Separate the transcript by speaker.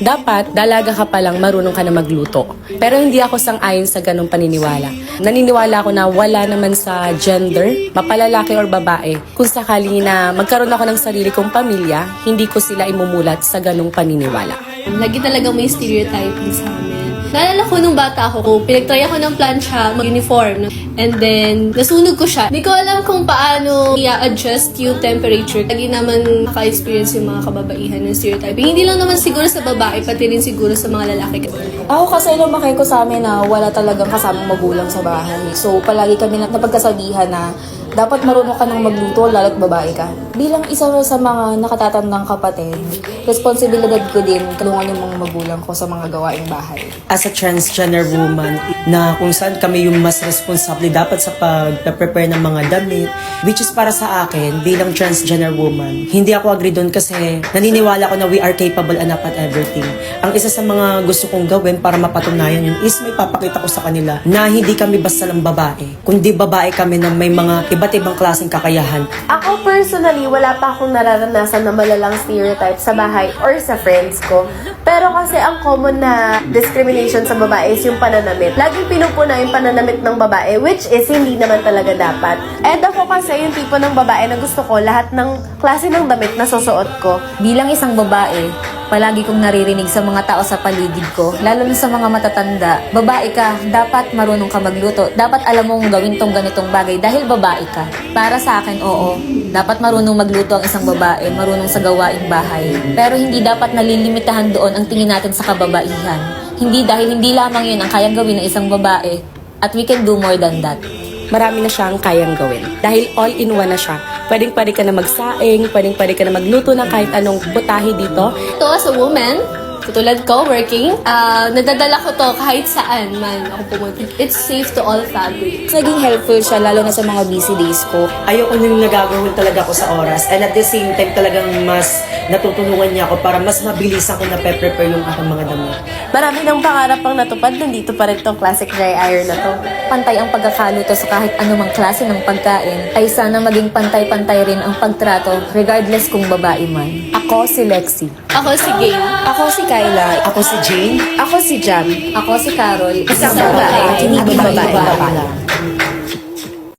Speaker 1: Dapat, dalaga ka pa lang, marunong ka na magluto. Pero hindi ako sang-ayon sa ganong paniniwala. Naniniwala ako na wala naman sa gender, mapalalaki or babae. Kung sakali na magkaroon ako ng sarili kong pamilya, hindi ko sila imumulat sa ganong paniniwala.
Speaker 2: Lagi talaga may stereotyping sa amin. Naalala ko nung bata ako, pinagtry ako ng plancha, mag-uniform. And then, nasunog ko siya. Hindi ko alam kung paano i-adjust yung temperature. Lagi naman naka-experience yung mga kababaihan ng stereotyping. Hindi lang naman siguro sa babae, pati rin siguro sa mga lalaki.
Speaker 3: Ako kasi lumaki ko sa amin na wala talagang kasamang magulang sa bahay. So palagi kami napagkasabihan na dapat marunong ka nang magluto lalo't babae ka. Bilang isa sa mga nakatatandang kapatid, responsibilidad ko din tulungan yung mga magulang ko sa mga gawaing bahay.
Speaker 4: As a transgender woman, na kung saan kami yung mas responsable dapat sa pag-prepare ng mga damit, which is para sa akin, bilang transgender woman, hindi ako agree doon kasi naniniwala ko na we are capable enough at everything. Ang isa sa mga gusto kong gawin para mapatunayan yun is may papakita ko sa kanila na hindi kami basta lang babae, kundi babae kami na may mga iba't ibang klaseng kakayahan.
Speaker 5: Ako personally, wala pa akong nararanasan na malalang stereotype sa bahay or sa friends ko. Pero kasi ang common na discrimination sa babae is yung pananamit. Laging pinupuna yung pananamit ng babae, which is hindi naman talaga dapat. And ako kasi yung tipo ng babae na gusto ko lahat ng klase ng damit na susuot ko.
Speaker 3: Bilang isang babae, palagi kong naririnig sa mga tao sa paligid ko, lalo na sa mga matatanda, babae ka, dapat marunong ka magluto. Dapat alam mong gawin tong ganitong bagay dahil babae ka. Para sa akin, oo, dapat marunong magluto ang isang babae, marunong sa gawaing bahay. Pero hindi dapat nalilimitahan doon ang tingin natin sa kababaihan. Hindi dahil hindi lamang yun ang kayang gawin ng isang babae at we can do more than that.
Speaker 1: Marami na siyang kayang gawin. Dahil all-in-one na siya. Pwedeng-pwede ka na magsaing, pwedeng-pwede ka na magluto ng kahit anong putahe dito.
Speaker 2: Ito as a woman, katulad ko, working, nadadala ko to kahit saan man ako pumunta. It's safe to all fabrics.
Speaker 3: Naging helpful siya lalo na sa mga busy days ko.
Speaker 4: Ayoko nung nagagawin talaga ako sa oras and at the same time talagang mas natutulungan niya ako para mas mabilis ako na prepare yung aking mga damit.
Speaker 5: Marami ng pangarap pang natupad, nandito pa rin tong classic dry iron na to.
Speaker 3: Pantay ang pagkakaluto sa kahit anumang klase ng pagkain ay sana maging pantay-pantay rin ang pagtrato regardless kung babae man.
Speaker 1: Ako si Lexie.
Speaker 2: Ako si Gail.
Speaker 1: Ako si Kyla.
Speaker 4: Ako si Jane.
Speaker 1: Ako si Jam.
Speaker 3: Ako si Carol,
Speaker 1: Isang babae, hindi babae.